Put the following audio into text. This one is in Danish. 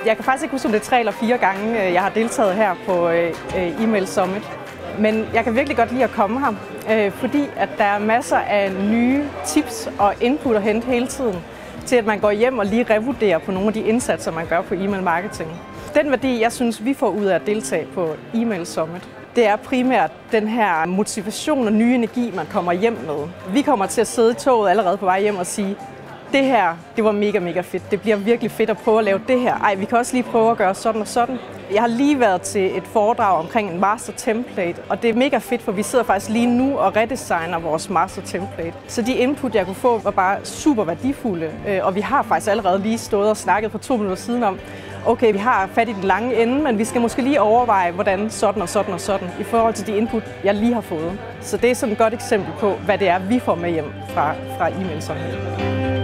Jeg kan faktisk ikke huske, om det er 3 eller 4 gange, jeg har deltaget her på e-mail Summit. Men jeg kan virkelig godt lide at komme her, fordi at der er masser af nye tips og input at hente hele tiden, til at man går hjem og lige revurderer på nogle af de indsatser, man gør på e-mail marketing. Den værdi, jeg synes, vi får ud af at deltage på e-mail Summit, det er primært den her motivation og nye energi, man kommer hjem med. Vi kommer til at sidde i toget allerede på vej hjem og sige, det her, det var mega fedt. Det bliver virkelig fedt at prøve at lave det her. Ej, vi kan også lige prøve at gøre sådan og sådan. Jeg har lige været til et foredrag omkring en master template, og det er mega fedt, for vi sidder faktisk lige nu og redesigner vores master template. Så de input, jeg kunne få, var bare super værdifulde, og vi har faktisk allerede lige stået og snakket for 2 minutter siden om, okay, vi har fat i den lange ende, men vi skal måske lige overveje, hvordan sådan og sådan og sådan, i forhold til de input, jeg lige har fået. Så det er sådan et godt eksempel på, hvad det er, vi får med hjem fra e-mail Summit.